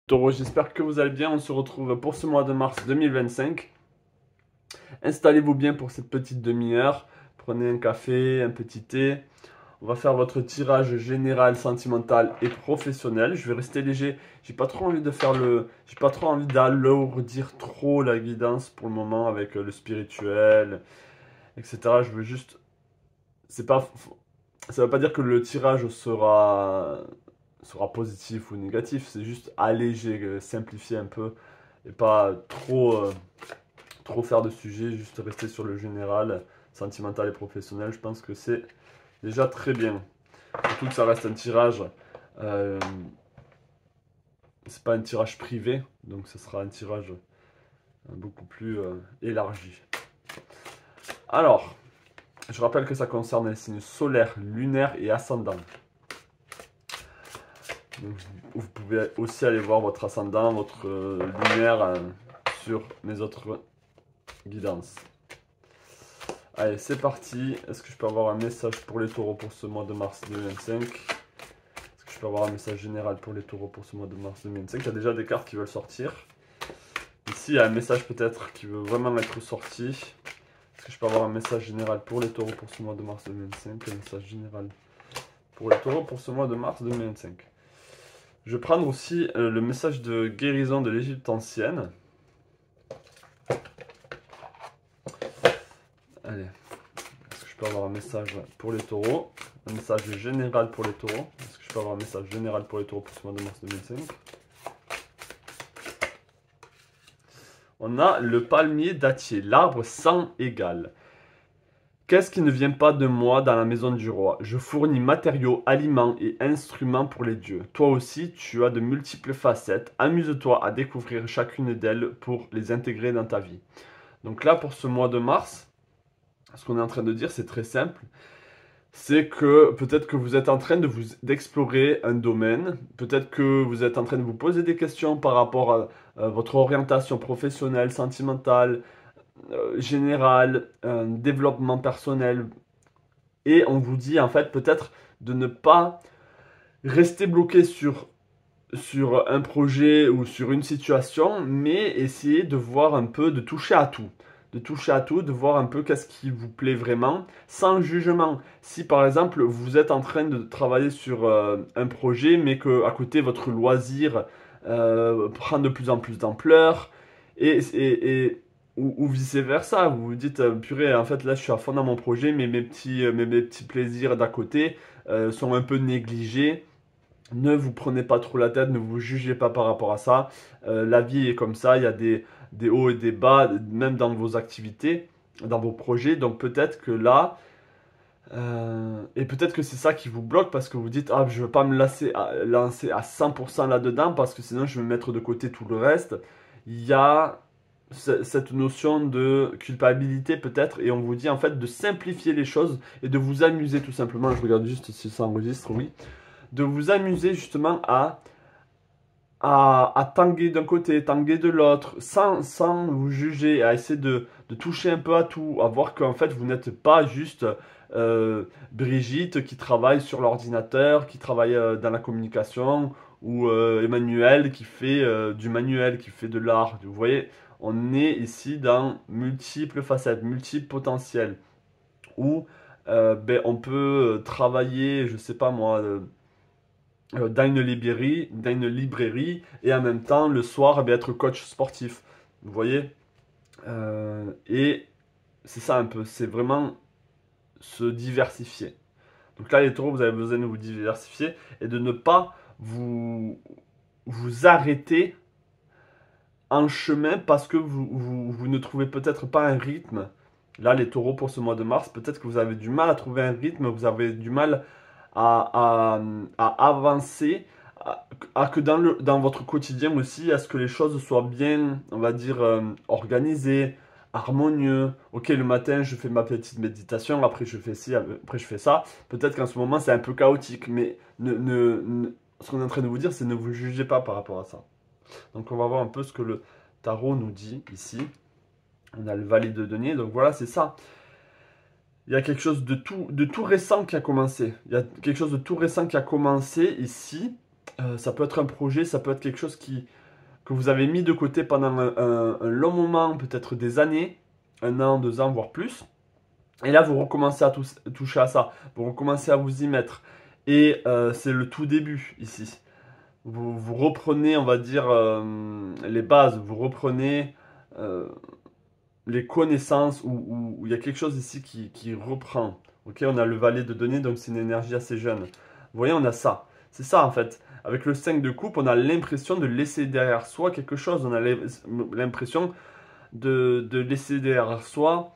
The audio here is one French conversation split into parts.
Taureau, j'espère que vous allez bien. On se retrouve pour ce mois de mars 2025. Installez-vous bien pour cette petite demi-heure. Prenez un café, un petit thé. On va faire votre tirage général, sentimental et professionnel. Je vais rester léger. J'ai pas trop envie de faire j'ai pas trop envie d'alourdir trop la guidance pour le moment avec le spirituel, etc. Je veux juste. C'est pas. Ça veut pas dire que le tirage sera positif ou négatif, c'est juste alléger, simplifier un peu et pas trop faire de sujets, juste rester sur le général, sentimental et professionnel. Je pense que c'est déjà très bien. Surtout que ça reste un tirage, euh, c'est pas un tirage privé, donc ce sera un tirage beaucoup plus élargi. Alors, je rappelle que ça concerne les signes solaires, lunaires et ascendants. Donc, vous pouvez aussi aller voir votre ascendant, votre lunaire sur mes autres guidances. Allez, c'est parti. Est-ce que je peux avoir un message pour les taureaux pour ce mois de mars 2025? Est-ce que je peux avoir un message général pour les taureaux pour ce mois de mars 2025? Il y a déjà des cartes qui veulent sortir. Ici, il y a un message peut-être qui veut vraiment être sorti. Est-ce que je peux avoir un message général pour les taureaux pour ce mois de mars 2025? Un message général pour les taureaux pour ce mois de mars 2025. Je vais prendre aussi le message de guérison de l'Égypte ancienne. Allez, est-ce que je peux avoir un message pour les taureaux? Un message général pour les taureaux. Est-ce que je peux avoir un message général pour les taureaux pour ce mois de mars 2005? On a le palmier dattier, l'arbre sans égal. Qu'est-ce qui ne vient pas de moi dans la maison du roi? Je fournis matériaux, aliments et instruments pour les dieux. Toi aussi, tu as de multiples facettes. Amuse-toi à découvrir chacune d'elles pour les intégrer dans ta vie. Donc là, pour ce mois de mars, ce qu'on est en train de dire, c'est très simple. C'est que peut-être que vous êtes en train d'explorer un domaine. Peut-être que vous êtes en train de vous poser des questions par rapport à votre orientation professionnelle, sentimentale, général, développement personnel. Et on vous dit en fait peut-être de ne pas rester bloqué sur un projet ou sur une situation, mais essayer de voir un peu, de toucher à tout. De toucher à tout, de voir un peu qu'est-ce qui vous plaît vraiment, sans jugement. Si par exemple vous êtes en train de travailler sur un projet, mais que à côté votre loisir prend de plus en plus d'ampleur, ou vice-versa, vous vous dites, purée, en fait là je suis à fond dans mon projet, mais mes petits plaisirs d'à côté sont un peu négligés. Ne vous prenez pas trop la tête, ne vous jugez pas par rapport à ça. La vie est comme ça, il y a des hauts et des bas, même dans vos activités, dans vos projets. Donc peut-être que là, et peut-être que c'est ça qui vous bloque parce que vous dites, ah, je ne veux pas me lancer à 100% là-dedans parce que sinon je vais mettre de côté tout le reste. Il y a cette notion de culpabilité peut-être et on vous dit en fait de simplifier les choses et de vous amuser tout simplement. Je regarde juste si ça enregistre, oui, de vous amuser justement à tanguer d'un côté, tanguer de l'autre, sans vous juger, à essayer de toucher un peu à tout, à voir qu'en fait vous n'êtes pas juste Brigitte qui travaille sur l'ordinateur, qui travaille dans la communication, ou Emmanuel qui fait du manuel, qui fait de l'art. Vous voyez, on est ici dans multiples facettes, multiples potentiels, où ben, on peut travailler, je sais pas moi, dans une librairie et en même temps le soir eh bien, être coach sportif. Vous voyez. Et c'est ça un peu, c'est vraiment se diversifier. Donc là les taureaux, vous avez besoin de vous diversifier et de ne pas vous arrêter en chemin parce que vous ne trouvez peut-être pas un rythme. Là les taureaux pour ce mois de mars, peut-être que vous avez du mal à trouver un rythme, vous avez du mal à avancer, à que dans votre quotidien aussi, à ce que les choses soient bien, on va dire, organisées, harmonieux. Ok, le matin, je fais ma petite méditation, après je fais ci, après je fais ça. Peut-être qu'en ce moment, c'est un peu chaotique, mais ce qu'on est en train de vous dire, c'est ne vous jugez pas par rapport à ça. Donc, on va voir un peu ce que le tarot nous dit ici. On a le valet de denier, donc voilà, c'est ça. Il y a quelque chose de tout récent qui a commencé. Il y a quelque chose de tout récent qui a commencé ici. Ça peut être un projet, ça peut être quelque chose que vous avez mis de côté pendant un long moment, peut-être des années, 1 an, 2 ans, voire plus. Et là, vous recommencez à toucher à ça, vous recommencez à vous y mettre. Et c'est le tout début ici. Vous reprenez, on va dire, les bases, vous reprenez euh, les connaissances, où il y a quelque chose ici qui reprend. Ok, on a le valet de données, donc c'est une énergie assez jeune. Vous voyez, on a ça. C'est ça en fait. Avec le 5 de coupe, on a l'impression de laisser derrière soi quelque chose. On a l'impression de laisser derrière soi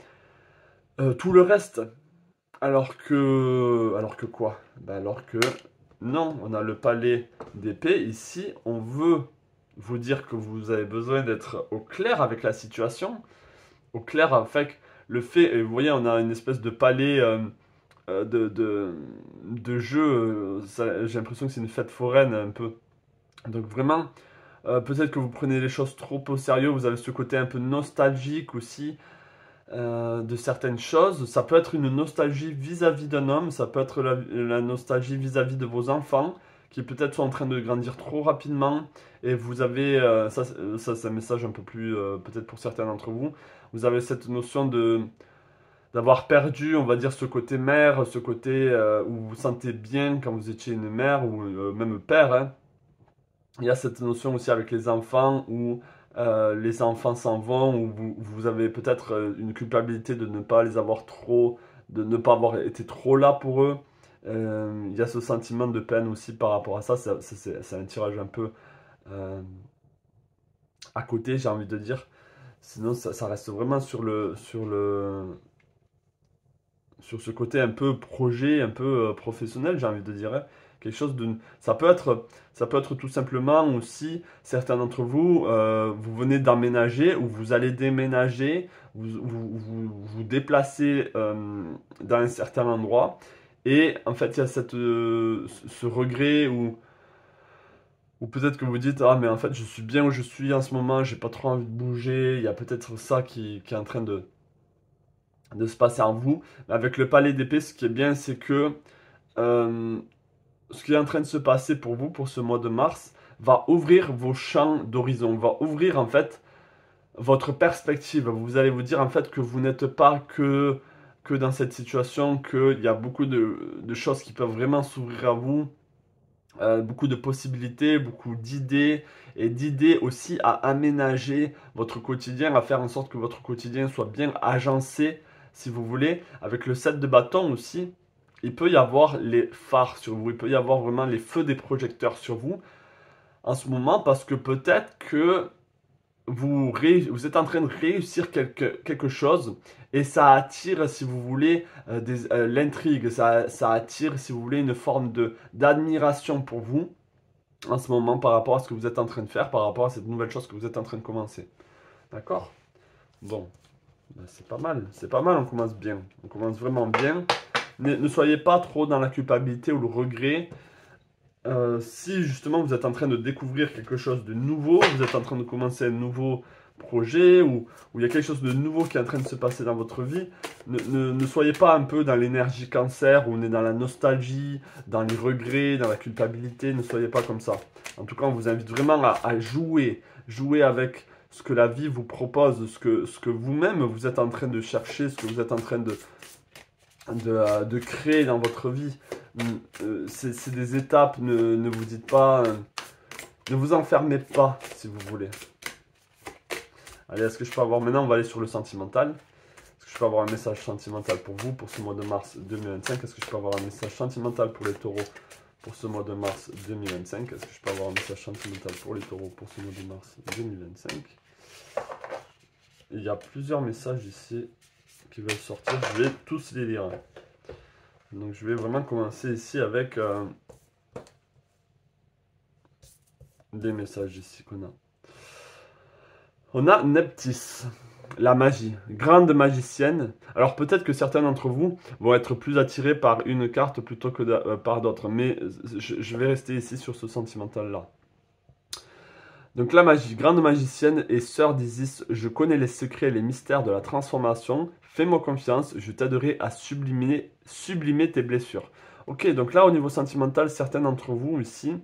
tout le reste. Alors que quoi? Ben alors que non, on a le palais d'épée ici. On veut vous dire que vous avez besoin d'être au clair avec la situation. Au clair avec le fait, et vous voyez, on a une espèce de palais euh, de, de, de jeu. J'ai l'impression que c'est une fête foraine un peu. Donc vraiment, peut-être que vous prenez les choses trop au sérieux. Vous avez ce côté un peu nostalgique aussi de certaines choses. Ça peut être une nostalgie vis-à-vis d'un homme, ça peut être la nostalgie vis-à-vis de vos enfants qui peut-être sont en train de grandir trop rapidement et vous avez, ça c'est un message un peu plus, peut-être pour certains d'entre vous, vous avez cette notion d'avoir perdu, on va dire, ce côté mère, ce côté où vous vous sentez bien quand vous étiez une mère ou même père, hein. Il y a cette notion aussi avec les enfants où les enfants s'en vont, où vous avez peut-être une culpabilité de ne pas les avoir trop, de ne pas avoir été trop là pour eux. Il y a ce sentiment de peine aussi par rapport à ça. C'est un tirage un peu euh, à côté, j'ai envie de dire. Sinon, ça reste vraiment sur ce côté un peu projet, un peu professionnel, j'ai envie de dire, hein. Quelque chose de, ça peut être tout simplement aussi, certains d'entre vous, vous venez d'emménager ou vous allez déménager, vous déplacez dans un certain endroit et en fait il y a ce regret ou peut-être que vous dites, ah mais en fait je suis bien où je suis en ce moment, j'ai pas trop envie de bouger, il y a peut-être ça qui est en train de se passer en vous. Mais avec le palais d'épée, ce qui est bien, c'est que euh, ce qui est en train de se passer pour vous, pour ce mois de mars, va ouvrir vos champs d'horizon, va ouvrir en fait votre perspective. Vous allez vous dire en fait que vous n'êtes pas que dans cette situation, qu'il y a beaucoup de choses qui peuvent vraiment s'ouvrir à vous, beaucoup de possibilités, beaucoup d'idées, et d'idées aussi à aménager votre quotidien, à faire en sorte que votre quotidien soit bien agencé, si vous voulez. Avec le 7 de bâton aussi, il peut y avoir les phares sur vous, il peut y avoir vraiment les feux des projecteurs sur vous en ce moment, parce que peut-être que vous êtes en train de réussir quelque chose et ça attire, si vous voulez, l'intrigue, ça attire, si vous voulez, une forme d'admiration pour vous en ce moment par rapport à ce que vous êtes en train de faire, par rapport à cette nouvelle chose que vous êtes en train de commencer. D'accord? Bon, ben, c'est pas mal, on commence bien, on commence vraiment bien. Ne soyez pas trop dans la culpabilité ou le regret. Si justement vous êtes en train de découvrir quelque chose de nouveau, vous êtes en train de commencer un nouveau projet ou il y a quelque chose de nouveau qui est en train de se passer dans votre vie, ne soyez pas un peu dans l'énergie cancer où on est dans la nostalgie, dans les regrets, dans la culpabilité, ne soyez pas comme ça. En tout cas, on vous invite vraiment à jouer avec ce que la vie vous propose, ce que vous-même vous êtes en train de chercher, ce que vous êtes en train de créer dans votre vie. C'est des étapes, ne vous dites pas, ne vous enfermez pas si vous voulez. Allez, est-ce que je peux avoir, maintenant on va aller sur le sentimental. Est-ce que je peux avoir un message sentimental pour vous pour ce mois de mars 2025? Est-ce que je peux avoir un message sentimental pour les taureaux pour ce mois de mars 2025? Est-ce que je peux avoir un message sentimental pour les taureaux pour ce mois de mars 2025? Il y a plusieurs messages ici qui veulent sortir, je vais tous les lire. Donc je vais vraiment commencer ici avec des messages ici qu'on a. On a Neptis, la magie, grande magicienne. Alors peut-être que certains d'entre vous vont être plus attirés par une carte plutôt que par d'autres, mais je vais rester ici sur ce sentimental-là. Donc la magie, grande magicienne et sœur d'Isis, je connais les secrets et les mystères de la transformation. Fais-moi confiance, je t'aiderai à sublimer tes blessures. Ok, donc là au niveau sentimental, certains d'entre vous ici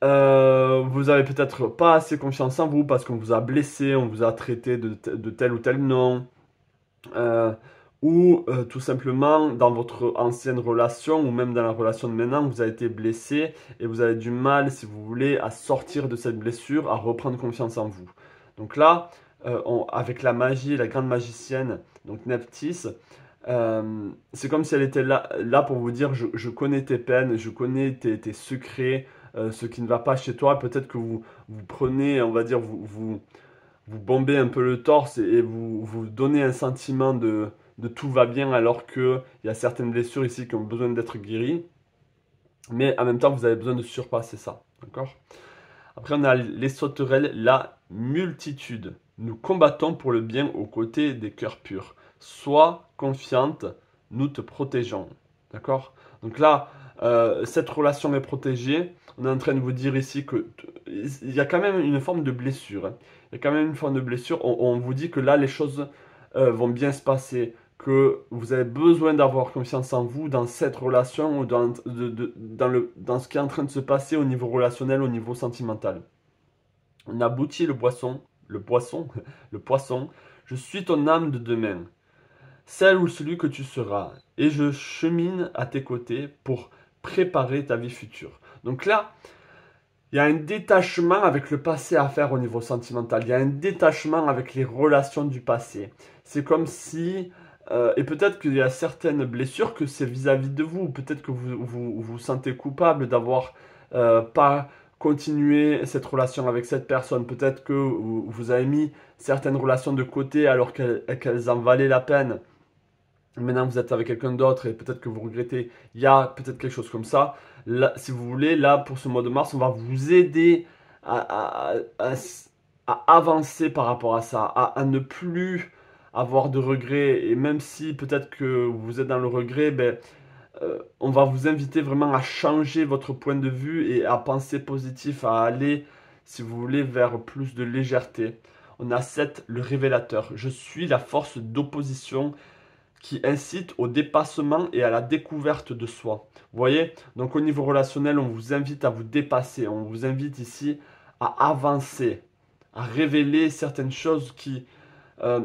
Vous avez peut-être pas assez confiance en vous parce qu'on vous a blessé, on vous a traité de tel ou tel nom. Euh, ou tout simplement dans votre ancienne relation ou même dans la relation de maintenant, vous avez été blessé et vous avez du mal, si vous voulez, à sortir de cette blessure, à reprendre confiance en vous. Donc là, avec la magie, la grande magicienne, donc Nephthys, c'est comme si elle était là pour vous dire, je connais tes peines, je connais tes secrets, ce qui ne va pas chez toi. Peut-être que vous prenez, on va dire, vous bombez un peu le torse et vous donnez un sentiment de tout va bien alors qu'il y a certaines blessures ici qui ont besoin d'être guéries. Mais en même temps, vous avez besoin de surpasser ça. D'accord? Après, on a les sauterelles, la multitude. Nous combattons pour le bien aux côtés des cœurs purs. Sois confiante, nous te protégeons. D'accord? Donc là, cette relation est protégée. On est en train de vous dire ici que il y a quand même une forme de blessure, hein. Il y a quand même une forme de blessure. On vous dit que là, les choses vont bien se passer, que vous avez besoin d'avoir confiance en vous dans cette relation ou dans ce qui est en train de se passer au niveau relationnel, au niveau sentimental. On aboutit le poisson, le poisson. Je suis ton âme de demain, celle ou celui que tu seras, et je chemine à tes côtés pour préparer ta vie future. Donc là, il y a un détachement avec le passé à faire au niveau sentimental. Il y a un détachement avec les relations du passé. C'est comme si, et peut-être qu'il y a certaines blessures que c'est vis-à-vis de vous. Peut-être que vous sentez coupable d'avoir pas continué cette relation avec cette personne. Peut-être que vous avez mis certaines relations de côté alors qu'elles en valaient la peine. Maintenant, vous êtes avec quelqu'un d'autre et peut-être que vous regrettez. Il y a peut-être quelque chose comme ça. Là, si vous voulez, là, pour ce mois de mars, on va vous aider à avancer par rapport à ça, à ne plus avoir de regrets. Et même si peut-être que vous êtes dans le regret, ben, on va vous inviter vraiment à changer votre point de vue et à penser positif, à aller, si vous voulez, vers plus de légèreté. On a 7, le révélateur. Je suis la force d'opposition qui incite au dépassement et à la découverte de soi. Vous voyez? Donc au niveau relationnel, on vous invite à vous dépasser, on vous invite ici à avancer, à révéler certaines choses qui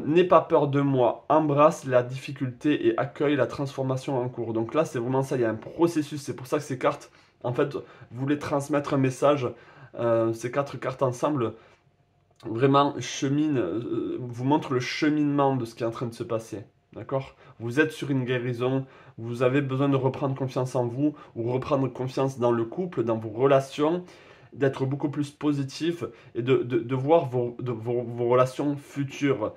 n'aie pas peur de moi, embrasse la difficulté et accueille la transformation en cours. Donc là, c'est vraiment ça, il y a un processus, c'est pour ça que ces cartes, en fait, voulaient transmettre un message. Ces 4 cartes ensemble, vraiment cheminent, vous montrent le cheminement de ce qui est en train de se passer. D'accord? Vous êtes sur une guérison, vous avez besoin de reprendre confiance en vous, ou reprendre confiance dans le couple, dans vos relations, d'être beaucoup plus positif et de voir vos relations futures.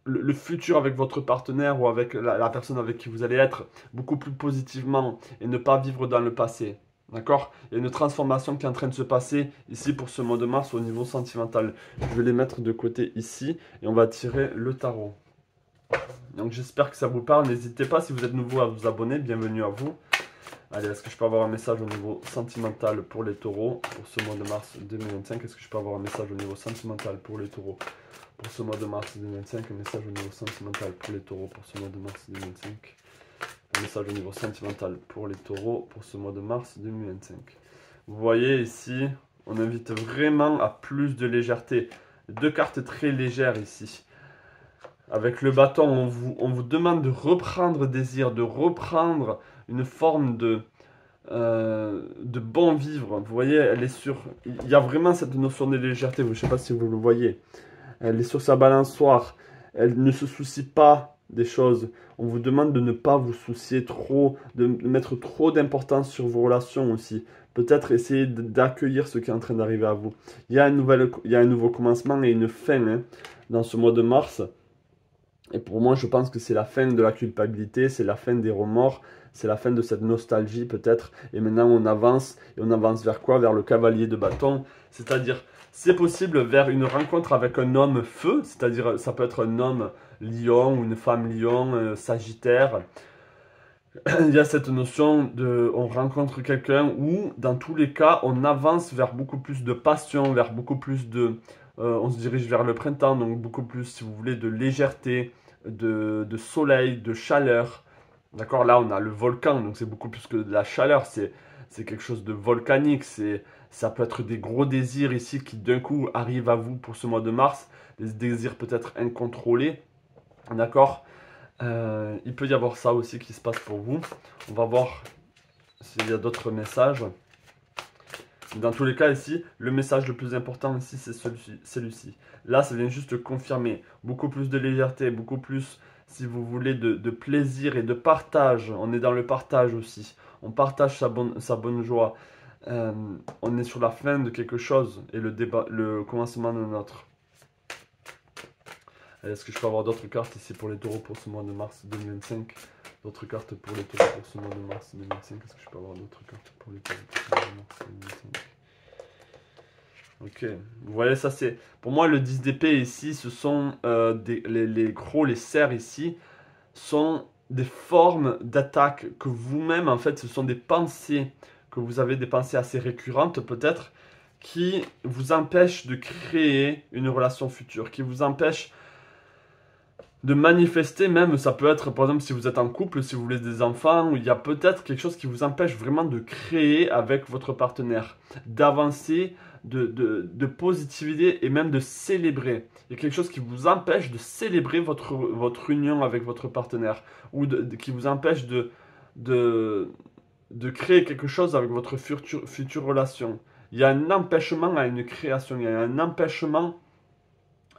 Le futur avec votre partenaire ou avec la personne avec qui vous allez être beaucoup plus positivement et ne pas vivre dans le passé. D'accord? Il y a une transformation qui est en train de se passer ici pour ce mois de mars au niveau sentimental. Je vais les mettre de côté ici et on va tirer le tarot. Donc j'espère que ça vous parle. N'hésitez pas si vous êtes nouveau à vous abonner. Bienvenue à vous. Allez, est-ce que je peux avoir un message au niveau sentimental pour les taureaux pour ce mois de mars 2025? Est-ce que je peux avoir un message au niveau sentimental pour les taureaux pour ce mois de mars 2025? Un message au niveau sentimental pour les taureaux pour ce mois de mars 2025. Un message au niveau sentimental pour les taureaux pour ce mois de mars 2025. Vous voyez ici, on invite vraiment à plus de légèreté. 2 cartes très légères ici. Avec le bâton, on vous demande de reprendre désir, de reprendre une forme de bon vivre. Vous voyez, elle est sur... Il y a vraiment cette notion de légèreté, je ne sais pas si vous le voyez. Elle est sur sa balançoire. Elle ne se soucie pas des choses. On vous demande de ne pas vous soucier trop, de mettre trop d'importance sur vos relations aussi. Peut-être essayer d'accueillir ce qui est en train d'arriver à vous. Il y a un nouveau commencement et une fin, hein, dans ce mois de mars. Et pour moi, je pense que c'est la fin de la culpabilité, c'est la fin des remords, c'est la fin de cette nostalgie peut-être. Et maintenant, on avance. Et on avance vers quoi? Vers le cavalier de bâton. C'est-à-dire, c'est possible vers une rencontre avec un homme feu. C'est-à-dire, ça peut être un homme lion ou une femme lion, sagittaire. Il y a cette notion de, on rencontre quelqu'un où, dans tous les cas, on avance vers beaucoup plus de passion, vers beaucoup plus de... on se dirige vers le printemps, donc beaucoup plus, si vous voulez, de légèreté, de soleil, de chaleur. D'accord? Là, on a le volcan, donc c'est beaucoup plus que de la chaleur, c'est quelque chose de volcanique, Ça peut être des gros désirs ici qui d'un coup arrivent à vous pour ce mois de mars. Des désirs peut-être incontrôlés. D'accord? Il peut y avoir ça aussi qui se passe pour vous. On va voir s'il y a d'autres messages. Dans tous les cas ici, le message le plus important ici, c'est celui-ci. Là, ça vient juste confirmer beaucoup plus de légèreté, beaucoup plus, si vous voulez, de plaisir et de partage. On est dans le partage aussi. On partage sa bonne joie. On est sur la fin de quelque chose et le commencement d'un autre. Est-ce que je peux avoir d'autres cartes ici pour les taureaux pour ce mois de mars 2025? D'autres cartes pour les taureaux pour ce mois de mars 2025. Est-ce que je peux avoir d'autres cartes pour les taureaux pour ce mois de mars 2025? Ok, vous voyez, ça c'est... Pour moi, le 10 d'épée ici, ce sont les cerfs ici, sont des formes d'attaque que vous-même, en fait, ce sont des pensées, que vous avez des pensées assez récurrentes peut-être, qui vous empêchent de créer une relation future, qui vous empêchent de manifester même, ça peut être par exemple si vous êtes en couple, si vous voulez des enfants, il y a peut-être quelque chose qui vous empêche vraiment de créer avec votre partenaire, d'avancer, de positiviser et même de célébrer. Il y a quelque chose qui vous empêche de célébrer votre union avec votre partenaire ou qui vous empêche de créer quelque chose avec votre future relation. Il y a un empêchement à une création, il y a un empêchement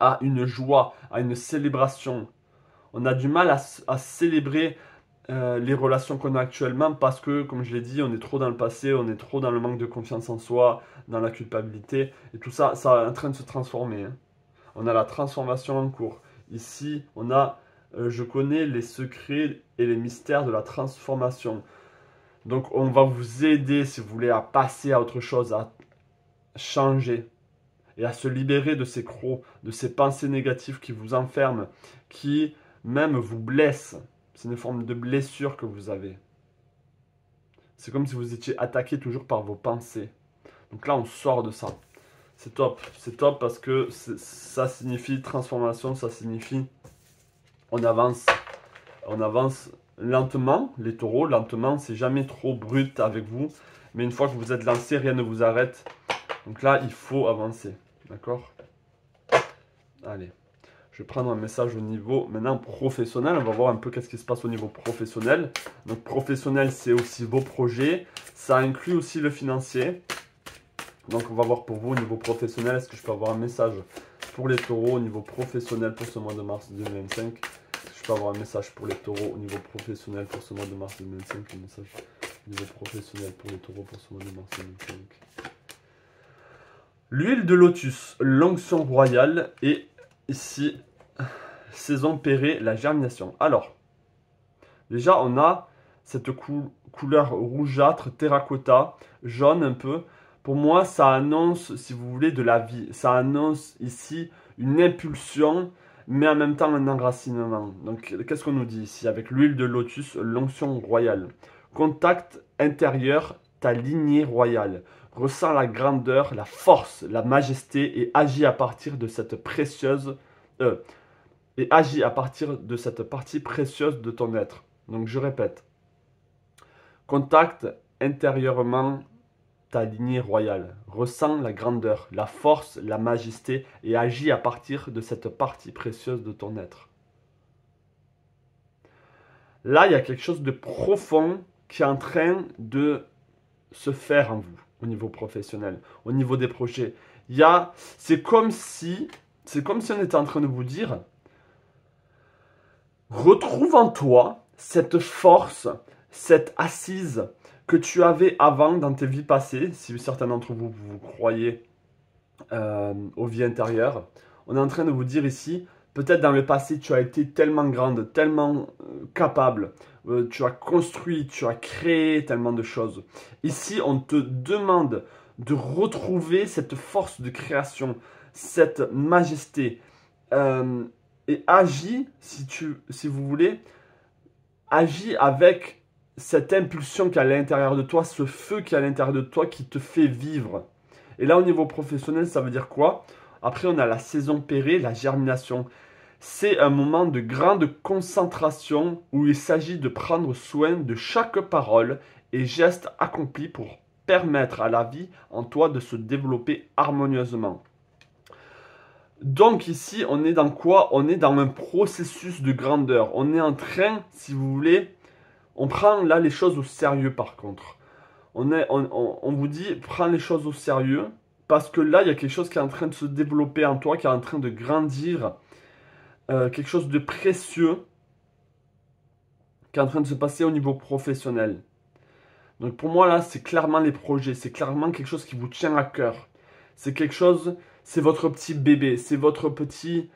à une joie, à une célébration. On a du mal à célébrer les relations qu'on a actuellement parce que, comme je l'ai dit, on est trop dans le passé, on est trop dans le manque de confiance en soi, dans la culpabilité. Et tout ça, ça est en train de se transformer. Hein. On a la transformation en cours. Ici, on a, je connais les secrets et les mystères de la transformation. Donc, on va vous aider, si vous voulez, à passer à autre chose, à changer et à se libérer de ces crocs, de ces pensées négatives qui vous enferment, qui même vous blessent. C'est une forme de blessure que vous avez. C'est comme si vous étiez attaqué toujours par vos pensées. Donc là, on sort de ça. C'est top parce que ça signifie transformation, ça signifie on avance lentement, les taureaux, lentement, c'est jamais trop brut avec vous. Mais une fois que vous êtes lancé, rien ne vous arrête. Donc là, il faut avancer. D'accord? Allez. Je vais prendre un message au niveau maintenant professionnel. On va voir un peu qu'est-ce qui se passe au niveau professionnel. Donc professionnel, c'est aussi vos projets. Ça inclut aussi le financier. Donc on va voir pour vous au niveau professionnel. Est-ce que je peux avoir un message pour les taureaux au niveau professionnel pour ce mois de mars 2025? Est-ce que je peux avoir un message pour les taureaux au niveau professionnel pour ce mois de mars 2025? Un message au niveau professionnel pour les taureaux pour ce mois de mars 2025. L'huile de lotus, l'onction royale et ici, saison pérée, la germination. Alors, déjà, on a cette couleur rougeâtre, terracotta, jaune un peu. Pour moi, ça annonce, si vous voulez, de la vie. Ça annonce ici une impulsion, mais en même temps un enracinement. Donc, qu'est-ce qu'on nous dit ici avec l'huile de lotus, l'onction royale? Contact intérieur, ta lignée royale. Ressens la grandeur, la force, la majesté et agis à partir de cette partie précieuse de ton être. Donc je répète, contacte intérieurement ta lignée royale, ressens la grandeur, la force, la majesté et agis à partir de cette partie précieuse de ton être. Là, il y a quelque chose de profond qui est en train de se faire en vous au niveau professionnel, au niveau des projets. C'est comme si on était en train de vous dire, retrouve en toi cette force, cette assise que tu avais avant dans tes vies passées, si certains d'entre vous, vous croyez aux vies intérieures. On est en train de vous dire ici, peut-être dans le passé, tu as été tellement grande, tellement capable, tu as construit, tu as créé tellement de choses. Ici, on te demande de retrouver cette force de création, cette majesté, et agis, si vous voulez, agis avec cette impulsion qui est à l'intérieur de toi, ce feu qui est à l'intérieur de toi qui te fait vivre. Et là, au niveau professionnel, ça veut dire quoi? Après, on a la saison pérée, la germination. C'est un moment de grande concentration où il s'agit de prendre soin de chaque parole et geste accompli pour permettre à la vie en toi de se développer harmonieusement. Donc ici, on est dans quoi? On est dans un processus de grandeur. On est en train, si vous voulez, on prend là les choses au sérieux par contre. On vous dit, prends les choses au sérieux, parce que là, il y a quelque chose qui est en train de se développer en toi, qui est en train de grandir, quelque chose de précieux, qui est en train de se passer au niveau professionnel. Donc pour moi, là, c'est clairement les projets, c'est clairement quelque chose qui vous tient à cœur. C'est quelque chose, c'est votre petit bébé, c'est votre petit...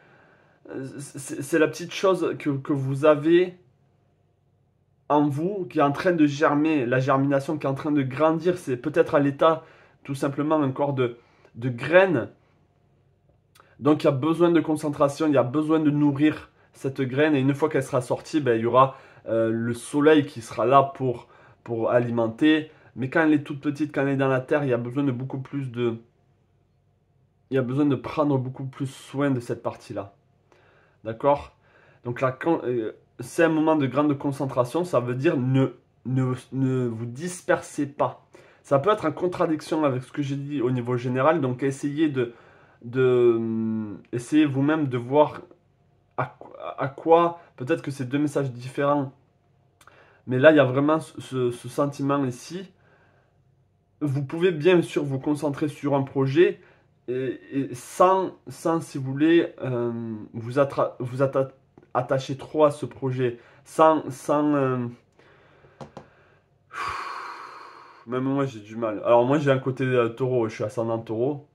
C'est la petite chose que vous avez en vous, qui est en train de germer, la germination qui est en train de grandir, c'est peut-être à l'état tout simplement encore de graines. Donc il y a besoin de concentration, il y a besoin de nourrir cette graine et une fois qu'elle sera sortie, ben, il y aura le soleil qui sera là pour alimenter. Mais quand elle est toute petite, quand elle est dans la terre, il y a besoin de beaucoup plus de... Il y a besoin de prendre beaucoup plus soin de cette partie-là. D'accord? Donc là, c'est un moment de grande concentration, ça veut dire ne vous dispersez pas. Ça peut être en contradiction avec ce que j'ai dit au niveau général, donc essayez essayez vous-même de voir à quoi, peut-être que c'est deux messages différents, mais là il y a vraiment ce sentiment ici. Vous pouvez bien sûr vous concentrer sur un projet et sans, si vous voulez, vous attacher trop à ce projet, même moi j'ai du mal. Alors moi j'ai un côté taureau, je suis ascendant taureau.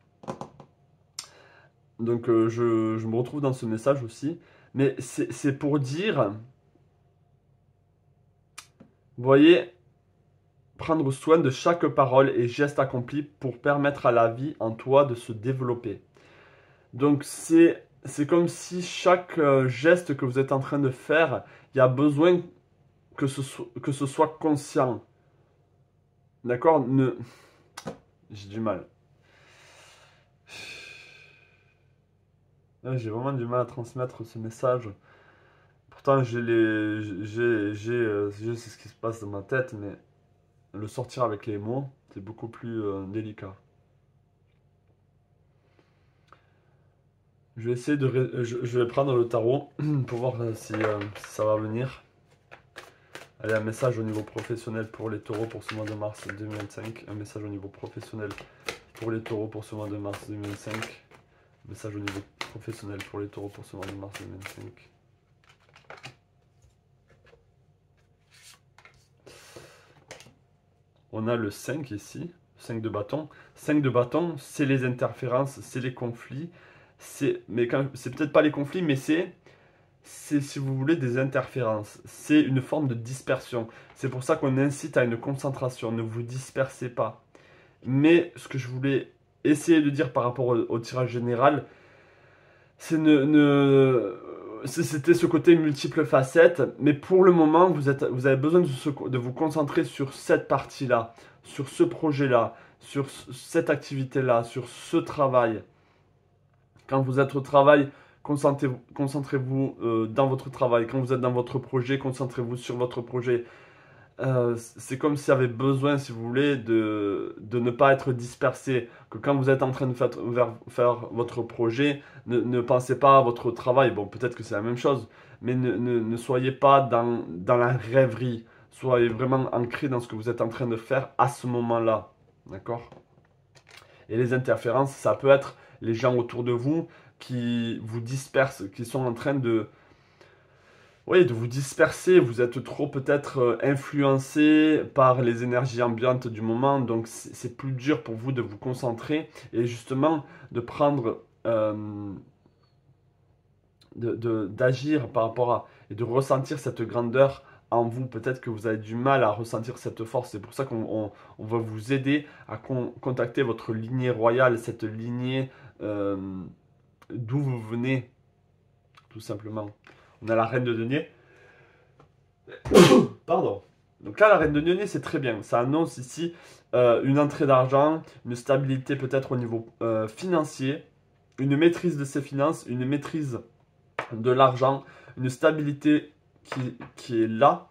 Donc je me retrouve dans ce message aussi. Mais c'est pour dire, vous voyez, prendre soin de chaque parole et geste accompli pour permettre à la vie en toi de se développer. Donc c'est comme si chaque geste que vous êtes en train de faire, il y a besoin que ce soit conscient. D'accord? J'ai du mal. J'ai vraiment du mal à transmettre ce message. Pourtant, j'ai ce qui se passe dans ma tête, mais le sortir avec les mots, c'est beaucoup plus délicat. Je vais essayer je vais prendre le tarot pour voir si ça va venir. Allez, un message au niveau professionnel pour les taureaux pour ce mois de mars 2025. Un message au niveau professionnel pour les taureaux pour ce mois de mars 2025. Un message au niveau professionnel pour les taureaux pour ce mois de mars 2025. On a le 5 ici, 5 de bâton. 5 de bâton, c'est les interférences, c'est les conflits. C'est peut-être pas les conflits, mais c'est, si vous voulez, des interférences. C'est une forme de dispersion. C'est pour ça qu'on incite à une concentration. Ne vous dispersez pas. Mais ce que je voulais essayer de dire par rapport au tirage général, c'est c'était ce côté multiple facettes, mais pour le moment, vous avez besoin de vous concentrer sur cette partie-là, sur ce projet-là, sur cette activité-là, sur ce travail. Quand vous êtes au travail, concentrez-vous dans votre travail. Quand vous êtes dans votre projet, concentrez-vous sur votre projet. C'est comme s'il y avait besoin, si vous voulez, de ne pas être dispersé. Que quand vous êtes en train de faire votre projet, ne pensez pas à votre travail. Bon, peut-être que c'est la même chose, mais ne soyez pas dans la rêverie. Soyez vraiment ancré dans ce que vous êtes en train de faire à ce moment-là. D'accord? Et les interférences, ça peut être les gens autour de vous qui vous dispersent, qui sont en train de... Oui, de vous disperser, vous êtes trop peut-être influencé par les énergies ambiantes du moment, donc c'est plus dur pour vous de vous concentrer et justement de prendre, d'agir par rapport à, et de ressentir cette grandeur en vous. Peut-être que vous avez du mal à ressentir cette force, c'est pour ça qu'on va vous aider à contacter votre lignée royale, cette lignée d'où vous venez, tout simplement. On a la reine de denier. Pardon. Donc là, la reine de denier, c'est très bien. Ça annonce ici une entrée d'argent, une stabilité peut-être au niveau financier, une maîtrise de ses finances, une maîtrise de l'argent, une stabilité qui est là,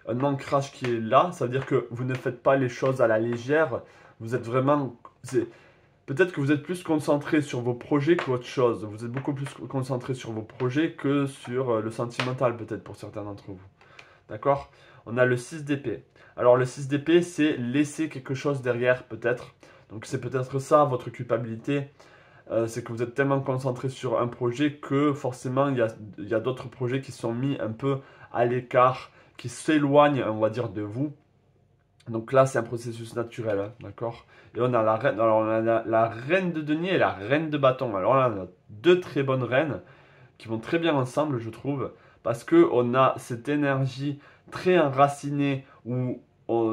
un ancrage qui est là. Ça veut dire que vous ne faites pas les choses à la légère. Vous êtes vraiment... Peut-être que vous êtes plus concentré sur vos projets qu'autre chose. Vous êtes beaucoup plus concentré sur vos projets que sur le sentimental, peut-être pour certains d'entre vous. D'accord? On a le 6 d'épée. Alors le 6 d'épée, c'est laisser quelque chose derrière, peut-être. Donc c'est peut-être ça, votre culpabilité. C'est que vous êtes tellement concentré sur un projet que forcément, il y a d'autres projets qui sont mis un peu à l'écart, qui s'éloignent, on va dire, de vous. Donc là, c'est un processus naturel, hein, d'accord? Et on a la reine, alors on a la reine de denier et la reine de bâton. Alors là, on a deux très bonnes reines qui vont très bien ensemble, je trouve, parce que on a cette énergie très enracinée où,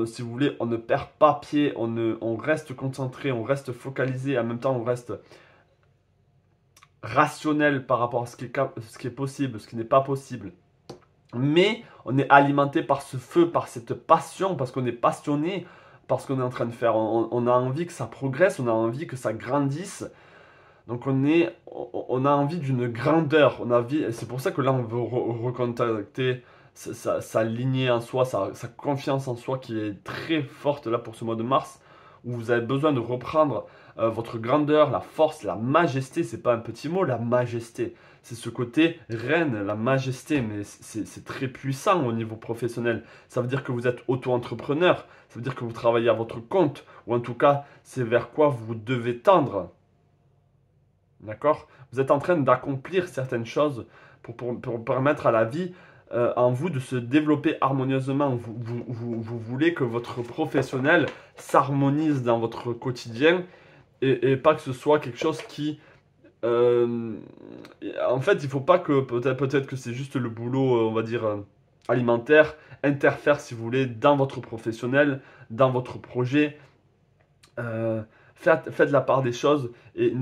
si vous voulez, on ne perd pas pied, on reste concentré, on reste focalisé, en même temps, on reste rationnel par rapport à ce qui est possible, ce qui n'est pas possible. Mais on est alimenté par ce feu, par cette passion, parce qu'on est passionné par ce qu'on est en train de faire. On a envie que ça progresse, on a envie que ça grandisse. Donc on a envie d'une grandeur. C'est pour ça que là on veut recontacter sa lignée en soi, sa confiance en soi qui est très forte là pour ce mois de mars, où vous avez besoin de reprendre votre grandeur, la force, la majesté. C'est pas un petit mot, la majesté. C'est ce côté reine, la majesté, mais c'est très puissant au niveau professionnel. Ça veut dire que vous êtes auto-entrepreneur, ça veut dire que vous travaillez à votre compte, ou en tout cas, c'est vers quoi vous devez tendre. D'accord? Vous êtes en train d'accomplir certaines choses pour permettre à la vie en vous de se développer harmonieusement. Vous voulez que votre professionnel s'harmonise dans votre quotidien et pas que ce soit quelque chose qui... euh, en fait, il ne faut pas que, peut-être que c'est juste le boulot, on va dire, alimentaire, interfère, si vous voulez, dans votre professionnel, dans votre projet. Euh, faites la part des choses et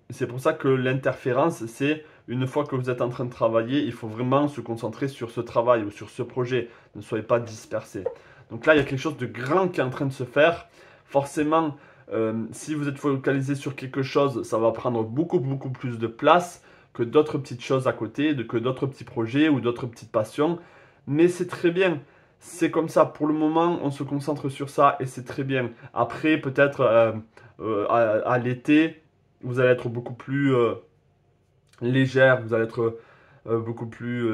c'est pour ça que l'interférence, c'est une fois que vous êtes en train de travailler, il faut vraiment se concentrer sur ce travail ou sur ce projet. Ne soyez pas dispersés. Donc là, il y a quelque chose de grand qui est en train de se faire. Forcément, si vous êtes focalisé sur quelque chose, ça va prendre beaucoup plus de place que d'autres petites choses à côté, que d'autres petits projets ou d'autres petites passions. Mais c'est très bien. C'est comme ça. Pour le moment, on se concentre sur ça et c'est très bien. Après, peut-être à l'été, vous allez être beaucoup plus légère, vous allez être beaucoup plus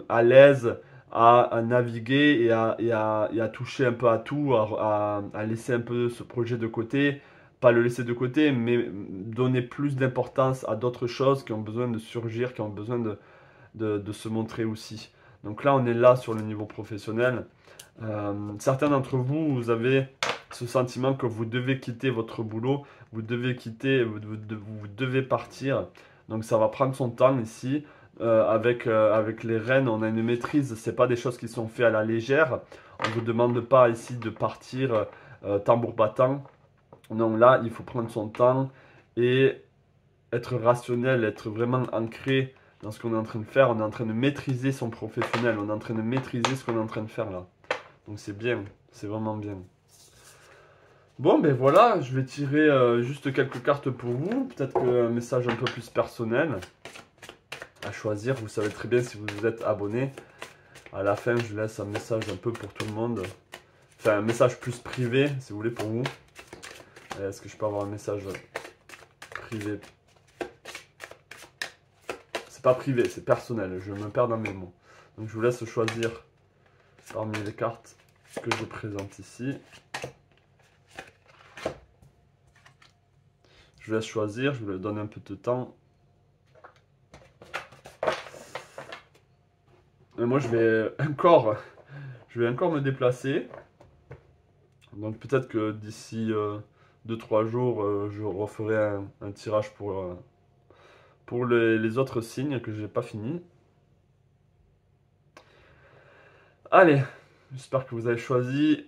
à l'aise à naviguer et à toucher un peu à tout, à laisser un peu ce projet de côté. Pas le laisser de côté, mais donner plus d'importance à d'autres choses qui ont besoin de surgir, qui ont besoin de se montrer aussi. Donc là, on est là sur le niveau professionnel. Certains d'entre vous, vous avez ce sentiment que vous devez quitter votre boulot, vous devez quitter, vous devez partir. Donc ça va prendre son temps ici. Avec les rênes, on a une maîtrise. C'est pas des choses qui sont faites à la légère. On ne vous demande pas ici de partir tambour battant. Donc là, il faut prendre son temps et être rationnel, être vraiment ancré dans ce qu'on est en train de faire. On est en train de maîtriser son professionnel. On est en train de maîtriser ce qu'on est en train de faire là. Donc c'est bien, c'est vraiment bien. Bon, ben voilà, je vais tirer juste quelques cartes pour vous. Peut-être qu'un message un peu plus personnel à choisir. Vous savez très bien si vous vous êtes abonné. À la fin, je laisse un message un peu pour tout le monde. Enfin, un message plus privé, si vous voulez, pour vous. Est-ce que je peux avoir un message privé? C'est pas privé, c'est personnel. Je me perds dans mes mots. Donc je vous laisse choisir parmi les cartes que je présente ici. Je vous laisse choisir, je vous donne un peu de temps. Et moi je vais encore me déplacer. Donc peut-être que d'ici 2-3 jours, je referai un tirage pour les autres signes que je n'ai pas fini. Allez, j'espère que vous avez choisi.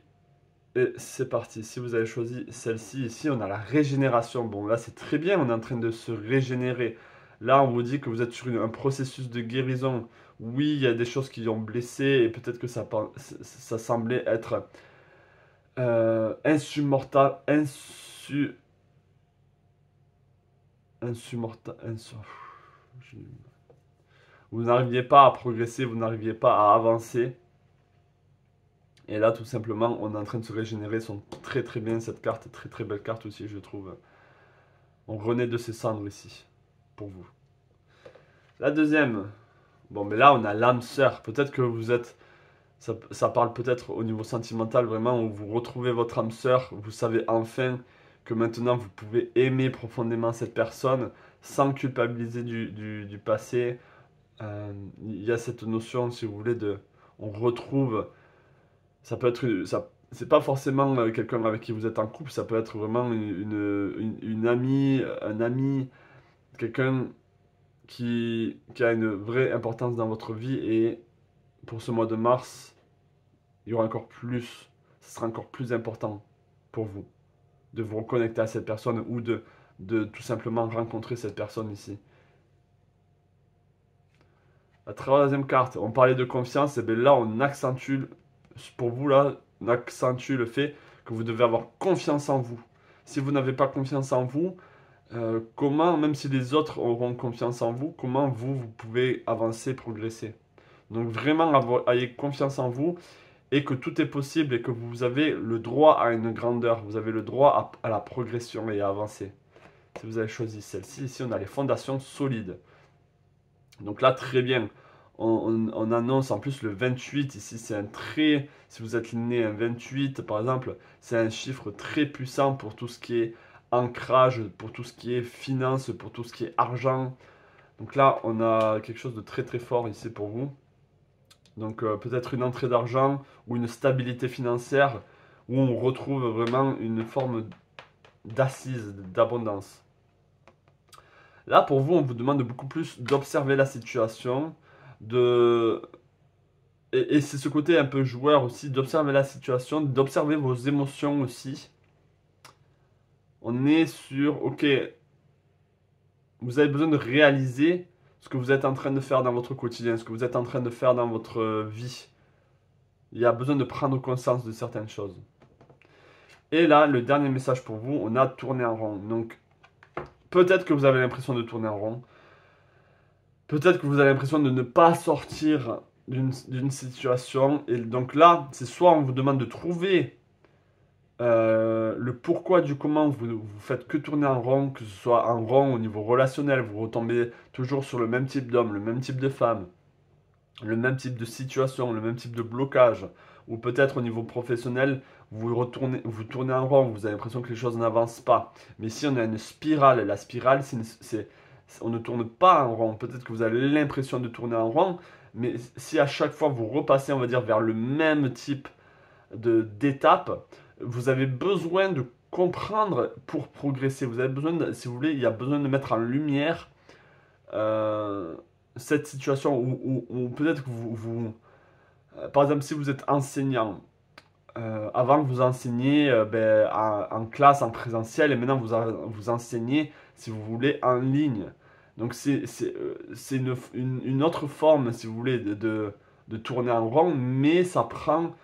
Et c'est parti. Si vous avez choisi celle-ci, ici, on a la régénération. Bon, là, c'est très bien. On est en train de se régénérer. Là, on vous dit que vous êtes sur un processus de guérison. Oui, il y a des choses qui ont blessé et peut-être que ça semblait être insupportable. Insupportable. Vous n'arriviez pas à progresser, vous n'arriviez pas à avancer. Et là, tout simplement, on est en train de se régénérer. Sont très très bien cette carte. Très très belle carte aussi, je trouve. On renaît de ses cendres ici. Pour vous. La deuxième. Bon, mais là, on a l'âme sœur. Peut-être que vous êtes... Ça parle peut-être au niveau sentimental, vraiment, où vous retrouvez votre âme sœur. Vous savez enfin que maintenant, vous pouvez aimer profondément cette personne sans culpabiliser du passé. Il y a cette notion, si vous voulez, de... On retrouve... Ça peut être... Ça, c'est pas forcément quelqu'un avec qui vous êtes en couple, ça peut être vraiment une amie, un ami, quelqu'un qui a une vraie importance dans votre vie. Et pour ce mois de mars, il y aura encore plus, ce sera encore plus important pour vous de vous reconnecter à cette personne ou de tout simplement rencontrer cette personne ici. La troisième carte, on parlait de confiance, et bien là on accentue, pour vous là, on accentue le fait que vous devez avoir confiance en vous. Si vous n'avez pas confiance en vous, comment, même si les autres auront confiance en vous, comment vous pouvez avancer, progresser. Donc vraiment, ayez confiance en vous et que tout est possible et que vous avez le droit à une grandeur, vous avez le droit à la progression et à avancer. Si vous avez choisi celle-ci, ici on a les fondations solides. Donc là, très bien. On annonce en plus le 28. Ici, c'est un très... Si vous êtes né un 28, par exemple, c'est un chiffre très puissant pour tout ce qui est ancrage, pour tout ce qui est finance, pour tout ce qui est argent. Donc là, on a quelque chose de très très fort ici pour vous. Donc peut-être une entrée d'argent ou une stabilité financière où on retrouve vraiment une forme d'assise, d'abondance. Là, pour vous, on vous demande beaucoup plus d'observer la situation, de... Et c'est ce côté un peu joueur aussi, d'observer la situation, d'observer vos émotions aussi. On est sur, ok, vous avez besoin de réaliser ce que vous êtes en train de faire dans votre quotidien, ce que vous êtes en train de faire dans votre vie. Il y a besoin de prendre conscience de certaines choses. Et là, le dernier message pour vous, on a tourné en rond. Donc, peut-être que vous avez l'impression de tourner en rond. Peut-être que vous avez l'impression de ne pas sortir d'une situation. Et donc là, c'est soit on vous demande de trouver le pourquoi du comment vous faites que tourner en rond, que ce soit en rond au niveau relationnel, vous retombez toujours sur le même type d'homme, le même type de femme, le même type de situation, le même type de blocage. Ou peut-être au niveau professionnel, vous tournez en rond, vous avez l'impression que les choses n'avancent pas. Mais si on a une spirale, la spirale, on ne tourne pas en rond. Peut-être que vous avez l'impression de tourner en rond, mais si à chaque fois vous repassez, on va dire, vers le même type d'étape, vous avez besoin de comprendre pour progresser. Vous avez besoin, si vous voulez, il y a besoin de mettre en lumière cette situation où peut-être que par exemple, si vous êtes enseignant, avant vous enseignez en classe, en présentiel, et maintenant vous enseignez, si vous voulez, en ligne. Donc c'est une autre forme, si vous voulez, de tourner en rond, mais ça prend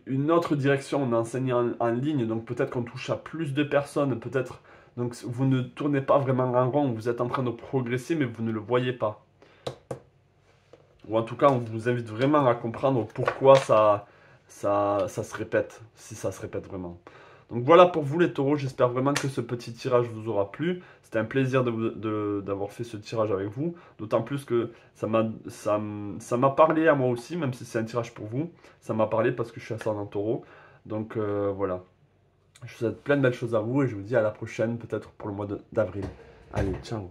une autre direction. On enseigne en ligne, donc peut-être qu'on touche à plus de personnes, peut-être. Donc vous ne tournez pas vraiment en rond, vous êtes en train de progresser, mais vous ne le voyez pas. Ou en tout cas, on vous invite vraiment à comprendre pourquoi ça se répète, si ça se répète vraiment. Donc voilà pour vous les taureaux, j'espère vraiment que ce petit tirage vous aura plu. C'était un plaisir d'avoir fait ce tirage avec vous, d'autant plus que ça m'a parlé à moi aussi, même si c'est un tirage pour vous. Ça m'a parlé parce que je suis ascendant taureau. Donc voilà, je vous souhaite plein de belles choses à vous et je vous dis à la prochaine, peut-être pour le mois d'avril. Allez, ciao.